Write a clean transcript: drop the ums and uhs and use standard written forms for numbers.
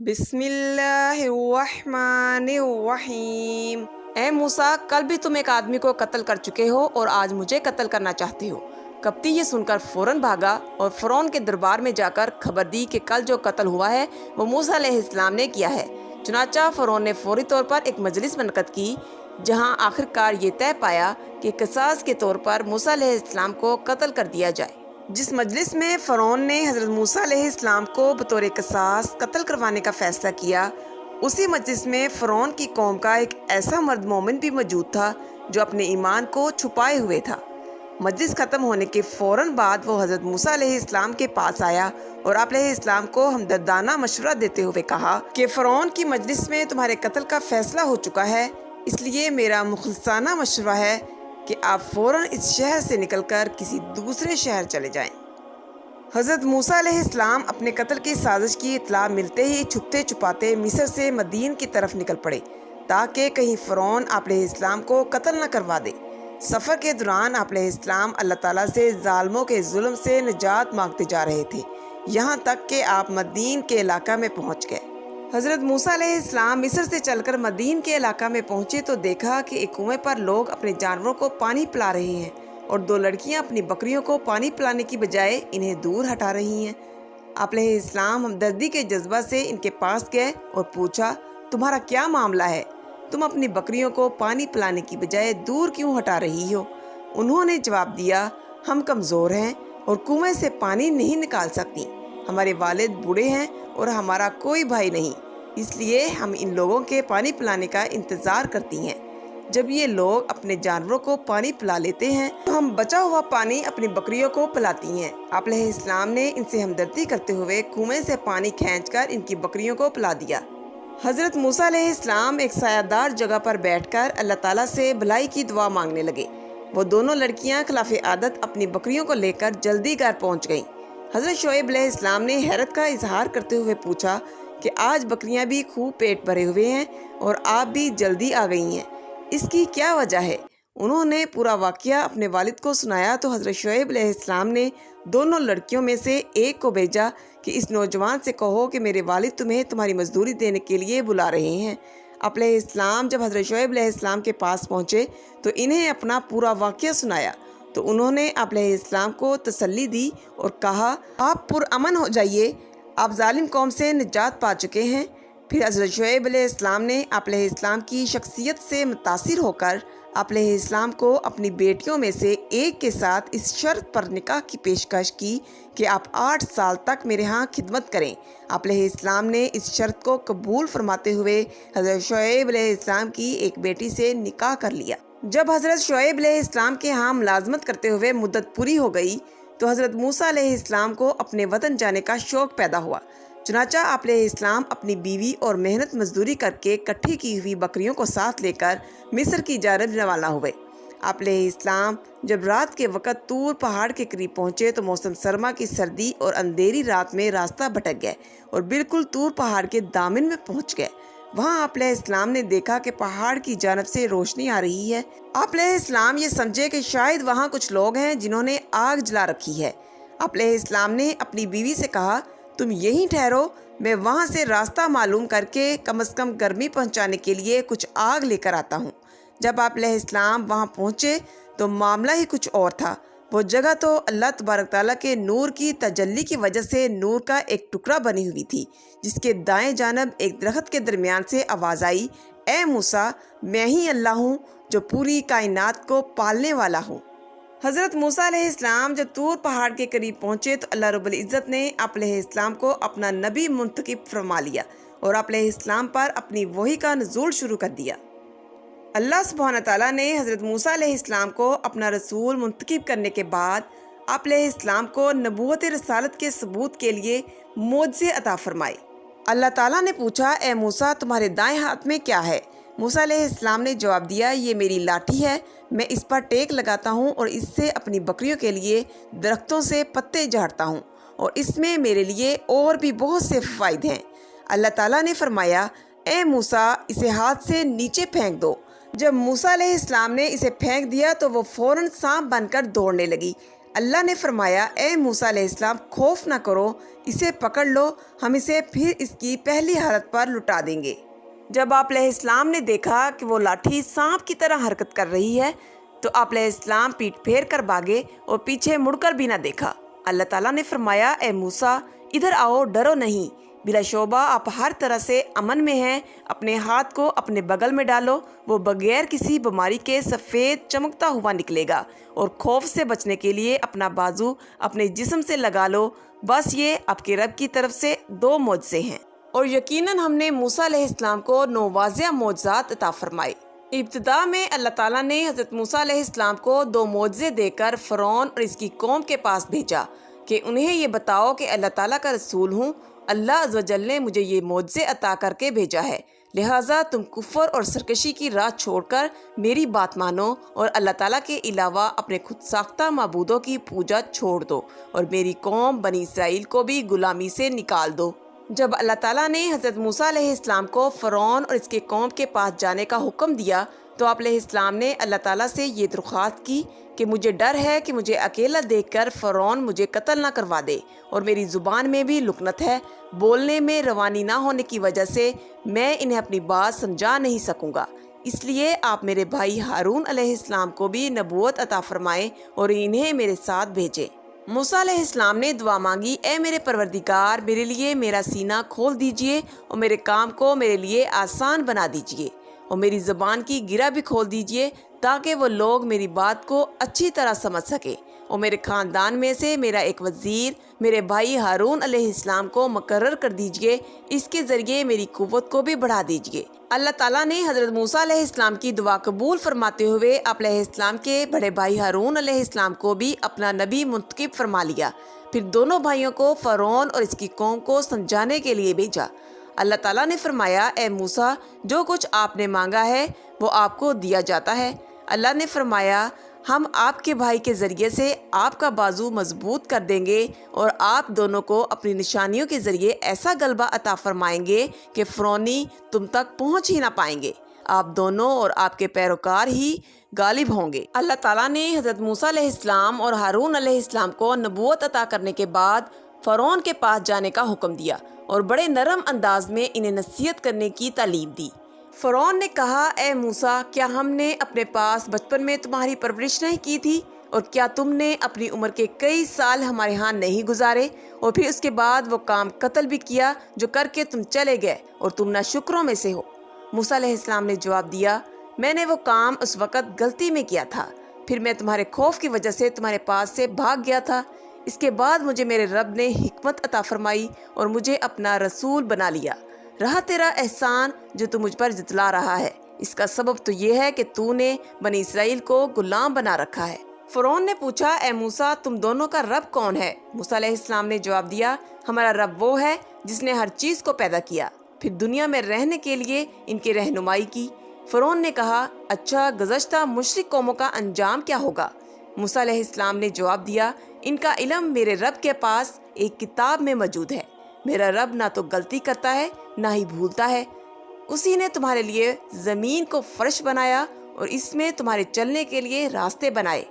بسم اللہ الرحمن الرحیم۔ اے موسیٰ، کل بھی تم ایک آدمی کو قتل کر چکے ہو اور آج مجھے قتل کرنا چاہتے ہو۔ قبطی یہ سن کر فوراً بھاگا اور فرعون کے دربار میں جا کر خبر دی کہ کل جو قتل ہوا ہے وہ موسیٰ علیہ السلام نے کیا ہے۔ چنانچہ فرعون نے فوری طور پر ایک مجلس منعقد کی، جہاں آخرکار یہ طے پایا کہ قصاص کے طور پر موسیٰ علیہ السلام کو قتل کر دیا جائے۔ جس مجلس میں فرعون نے حضرت موسیٰ علیہ السلام کو بطور قصاص قتل کروانے کا فیصلہ کیا، اسی مجلس میں فرعون کی قوم کا ایک ایسا مرد مومن بھی موجود تھا جو اپنے ایمان کو چھپائے ہوئے تھا۔ مجلس ختم ہونے کے فوراً بعد وہ حضرت موسیٰ علیہ السلام کے پاس آیا اور آپ علیہ السلام کو ہمدردانہ مشورہ دیتے ہوئے کہا کہ فرعون کی مجلس میں تمہارے قتل کا فیصلہ ہو چکا ہے، اس لیے میرا مخلصانہ مشورہ ہے کہ آپ فوراً اس شہر سے نکل کر کسی دوسرے شہر چلے جائیں۔ حضرت موسیٰ علیہ السلام اپنے قتل کی سازش کی اطلاع ملتے ہی چھپتے چھپاتے مصر سے مدین کی طرف نکل پڑے تاکہ کہیں فرعون آپ علیہ السلام کو قتل نہ کروا دے۔ سفر کے دوران آپ علیہ السلام اللہ تعالیٰ سے ظالموں کے ظلم سے نجات مانگتے جا رہے تھے، یہاں تک کہ آپ مدین کے علاقہ میں پہنچ گئے۔ حضرت موسیٰ علیہ السلام مصر سے چل کر مدین کے علاقہ میں پہنچے تو دیکھا کہ ایک کنویں پر لوگ اپنے جانوروں کو پانی پلا رہے ہیں اور دو لڑکیاں اپنی بکریوں کو پانی پلانے کی بجائے انہیں دور ہٹا رہی ہیں۔ آپ علیہ السلام ہمدردی کے جذبہ سے ان کے پاس گئے اور پوچھا، تمہارا کیا معاملہ ہے؟ تم اپنی بکریوں کو پانی پلانے کی بجائے دور کیوں ہٹا رہی ہو؟ انہوں نے جواب دیا، ہم کمزور ہیں اور کنویں سے پانی نہیں نکال سکتی۔ ہمارے والد بوڑھے ہیں اور ہمارا کوئی بھائی نہیں، اس لیے ہم ان لوگوں کے پانی پلانے کا انتظار کرتی ہیں۔ جب یہ لوگ اپنے جانوروں کو پانی پلا لیتے ہیں تو ہم بچا ہوا پانی اپنی بکریوں کو پلاتی ہیں۔ آپ علیہ السلام نے ان سے ہمدردی کرتے ہوئے کنویں سے پانی کھینچ کر ان کی بکریوں کو پلا دیا۔ حضرت موسیٰ علیہ السلام ایک سایہ دار جگہ پر بیٹھ کر اللہ تعالیٰ سے بھلائی کی دعا مانگنے لگے۔ وہ دونوں لڑکیاں خلاف عادت اپنی بکریوں کو لے کر جلدی گھر پہنچ گئیں۔ حضرت شعیب علیہ السلام نے حیرت کا اظہار کرتے ہوئے پوچھا کہ آج بکریاں بھی خوب پیٹ بھرے ہوئے ہیں اور آپ بھی جلدی آ گئی ہیں، اس کی کیا وجہ ہے؟ انہوں نے پورا واقعہ اپنے والد کو سنایا تو حضرت شعیب علیہ السلام نے دونوں لڑکیوں میں سے ایک کو بھیجا کہ اس نوجوان سے کہو کہ میرے والد تمہیں تمہاری مزدوری دینے کے لیے بلا رہے ہیں۔ آپ علیہ السلام جب حضرت شعیب علیہ السلام کے پاس پہنچے تو انہیں اپنا پورا واقعہ سنایا تو انہوں نے آپ علیہ السلام کو تسلی دی اور کہا، آپ پرامن ہو جائیے، آپ ظالم قوم سے نجات پا چکے ہیں۔ پھر حضرت شعیب علیہ السلام نے آپ علیہ السلام کی شخصیت سے متاثر ہو کر آپ علیہ السلام کو اپنی بیٹیوں میں سے ایک کے ساتھ اس شرط پر نکاح کی پیشکش کی کہ آپ 8 سال تک میرے ہاں خدمت کریں۔ آپ علیہ السلام نے اس شرط کو قبول فرماتے ہوئے حضرت شعیب علیہ السلام کی ایک بیٹی سے نکاح کر لیا۔ جب حضرت شعیب علیہ السلام کے ہاں ملازمت کرتے ہوئے مدت پوری ہو گئی تو حضرت موسیٰ علیہ السلام کو اپنے وطن جانے کا شوق پیدا ہوا۔ چنانچہ آپ علیہ السلام اپنی بیوی اور محنت مزدوری کر کے اکٹھی کی ہوئی بکریوں کو ساتھ لے کر مصر کی جانب روانہ ہوئے۔ آپ علیہ السلام جب رات کے وقت طور پہاڑ کے قریب پہنچے تو موسم سرما کی سردی اور اندھیری رات میں راستہ بھٹک گئے اور بالکل طور پہاڑ کے دامن میں پہنچ گئے۔ وہاں آپ علیہ السلام نے دیکھا کہ پہاڑ کی جانب سے روشنی آ رہی ہے۔ آپ علیہ السلام یہ سمجھے کہ شاید وہاں کچھ لوگ ہیں جنہوں نے آگ جلا رکھی ہے۔ آپ علیہ السلام نے اپنی بیوی سے کہا، تم یہیں ٹھہرو، میں وہاں سے راستہ معلوم کر کے کم از کم گرمی پہنچانے کے لیے کچھ آگ لے کر آتا ہوں۔ جب آپ علیہ السلام وہاں پہنچے تو معاملہ ہی کچھ اور تھا۔ وہ جگہ تو اللہ تبارک تعالیٰ کے نور کی تجلی کی وجہ سے نور کا ایک ٹکڑا بنی ہوئی تھی، جس کے دائیں جانب ایک درخت کے درمیان سے آواز آئی، اے موسیٰ، میں ہی اللہ ہوں جو پوری کائنات کو پالنے والا ہوں۔ حضرت موسیٰ علیہ السلام جب طور پہاڑ کے قریب پہنچے تو اللہ رب العزت نے آپ علیہ السلام کو اپنا نبی منتخب فرما لیا اور آپ علیہ السلام پر اپنی وحی کا نزول شروع کر دیا۔ اللہ سبحانہ تعالیٰ نے حضرت موسیٰ علیہ السلام کو اپنا رسول منتخب کرنے کے بعد آپ علیہ السلام کو نبوت رسالت کے ثبوت کے لیے معجزے عطا فرمائے۔ اللہ تعالیٰ نے پوچھا، اے موسیٰ، تمہارے دائیں ہاتھ میں کیا ہے؟ موسیٰ علیہ السلام نے جواب دیا، یہ میری لاٹھی ہے، میں اس پر ٹیک لگاتا ہوں اور اس سے اپنی بکریوں کے لیے درختوں سے پتے جھاڑتا ہوں اور اس میں میرے لیے اور بھی بہت سے فوائد ہیں۔ اللہ تعالیٰ نے فرمایا، اے موسیٰ، اسے ہاتھ سے نیچے پھینک دو۔ جب موسیٰ علیہ السلام نے اسے پھینک دیا تو وہ فوراً سانپ بن کر دوڑنے لگی۔ اللہ نے فرمایا اے موسیٰ علیہ السلام خوف نہ کرو، اسے پکڑ لو، ہم اسے پھر اس کی پہلی حالت پر لٹا دیں گے۔ جب آپ علیہ السلام نے دیکھا کہ وہ لاٹھی سانپ کی طرح حرکت کر رہی ہے تو آپ علیہ السلام پیٹ پھیر کر بھاگے اور پیچھے مڑ کر بھی نہ دیکھا۔ اللہ تعالیٰ نے فرمایا اے موسیٰ ادھر آؤ، ڈرو نہیں، بلا شبہ آپ ہر طرح سے امن میں ہیں، اپنے ہاتھ کو اپنے بغل میں ڈالو، وہ بغیر کسی بیماری کے سفید چمکتا ہوا نکلے گا، اور خوف سے بچنے کے لیے اپنا بازو اپنے جسم سے لگا لو، بس یہ آپ کے رب کی طرف سے 2 معجزے ہیں۔ اور یقیناً ہم نے موسیٰ علیہ السلام کو 9 واضح معجزات عطا فرمائے۔ ابتدا میں اللہ تعالیٰ نے حضرت موسیٰ علیہ السلام کو 2 معجزے دے کر فرعون اور اس کی قوم کے پاس بھیجا کہ انہیں یہ بتاؤ کہ اللہ تعالیٰ کا رسول ہوں، اللہ عز و جل نے مجھے یہ معجزے عطا کر کے بھیجا ہے، لہٰذا تم کفر اور سرکشی کی راہ چھوڑ کر میری بات مانو اور اللہ تعالیٰ کے علاوہ اپنے خود ساختہ معبودوں کی پوجا چھوڑ دو اور میری قوم بنی اسرائیل کو بھی غلامی سے نکال دو۔ جب اللہ تعالیٰ نے حضرت موسیٰ علیہ السلام کو فرعون اور اس کے قوم کے پاس جانے کا حکم دیا تو آپ علیہ السلام نے اللہ تعالیٰ سے یہ درخواست کی کہ مجھے ڈر ہے کہ مجھے اکیلا دیکھ کر فرعون مجھے قتل نہ کروا دے، اور میری زبان میں بھی لکنت ہے، بولنے میں روانی نہ ہونے کی وجہ سے میں انہیں اپنی بات سمجھا نہیں سکوں گا، اس لیے آپ میرے بھائی ہارون علیہ السلام کو بھی نبوت عطا فرمائیں اور انہیں میرے ساتھ بھیجیں۔ موسیٰ علیہ السلام نے دعا مانگی اے میرے پروردگار میرے لیے میرا سینہ کھول دیجئے اور میرے کام کو میرے لیے آسان بنا دیجئے اور میری زبان کی گرہ بھی کھول دیجئے تاکہ وہ لوگ میری بات کو اچھی طرح سمجھ سکیں، اور میرے خاندان میں سے میرا ایک وزیر میرے بھائی ہارون علیہ السلام کو مقرر کر دیجئے، اس کے ذریعے میری قوت کو بھی بڑھا دیجئے۔ اللہ تعالیٰ نے حضرت موسیٰ علیہ السلام کی دعا قبول فرماتے ہوئے آپ علیہ السلام کے بڑے بھائی ہارون علیہ السلام کو بھی اپنا نبی منتخب فرما لیا، پھر دونوں بھائیوں کو فرعون اور اس کی قوم کو سمجھانے کے لیے بھیجا۔ اللہ تعالیٰ نے فرمایا اے موسیٰ جو کچھ آپ نے مانگا ہے وہ آپ کو دیا جاتا ہے۔ اللہ نے فرمایا ہم آپ کے بھائی کے ذریعے سے آپ کا بازو مضبوط کر دیں گے اور آپ دونوں کو اپنی نشانیوں کے ذریعے ایسا غلبہ عطا فرمائیں گے کہ فرعونی تم تک پہنچ ہی نہ پائیں گے، آپ دونوں اور آپ کے پیروکار ہی غالب ہوں گے۔ اللہ تعالیٰ نے حضرت موسیٰ علیہ السلام اور ہارون علیہ السلام کو نبوت عطا کرنے کے بعد فرعون کے پاس جانے کا حکم دیا اور بڑے نرم انداز میں انہیں نصیحت کرنے کی تعلیم دی۔ فرعون نے کہا اے موسیٰ کیا ہم نے اپنے پاس بچپن میں تمہاری پرورش نہیں کی تھی، اور کیا تم نے اپنی عمر کے کئی سال ہمارے ہاں نہیں گزارے، اور پھر اس کے بعد وہ کام قتل بھی کیا جو کر کے تم چلے گئے اور تم ناشکروں میں سے ہو۔ موسیٰ علیہ السلام نے جواب دیا میں نے وہ کام اس وقت غلطی میں کیا تھا، پھر میں تمہارے خوف کی وجہ سے تمہارے پاس سے بھاگ گیا تھا، اس کے بعد مجھے میرے رب نے حکمت عطا فرمائی اور مجھے اپنا رسول بنا لیا۔ رہا تیرا احسان جو تو مجھ پر جتلا رہا ہے، اس کا سبب تو یہ ہے کہ تو نے بنی اسرائیل کو غلام بنا رکھا ہے۔ فرعون نے پوچھا اے موسیٰ تم دونوں کا رب کون ہے؟ موسیٰ علیہ السلام نے جواب دیا ہمارا رب وہ ہے جس نے ہر چیز کو پیدا کیا، پھر دنیا میں رہنے کے لیے ان کی رہنمائی کی۔ فرعون نے کہا اچھا گزشتہ مشرک قوموں کا انجام کیا ہوگا؟ موسیٰ علیہ السلام نے جواب دیا ان کا علم میرے رب کے پاس ایک کتاب میں موجود ہے، میرا رب نہ تو غلطی کرتا ہے نہ ہی بھولتا ہے، اسی نے تمہارے لیے زمین کو فرش بنایا اور اس میں تمہارے چلنے کے لیے راستے بنائے۔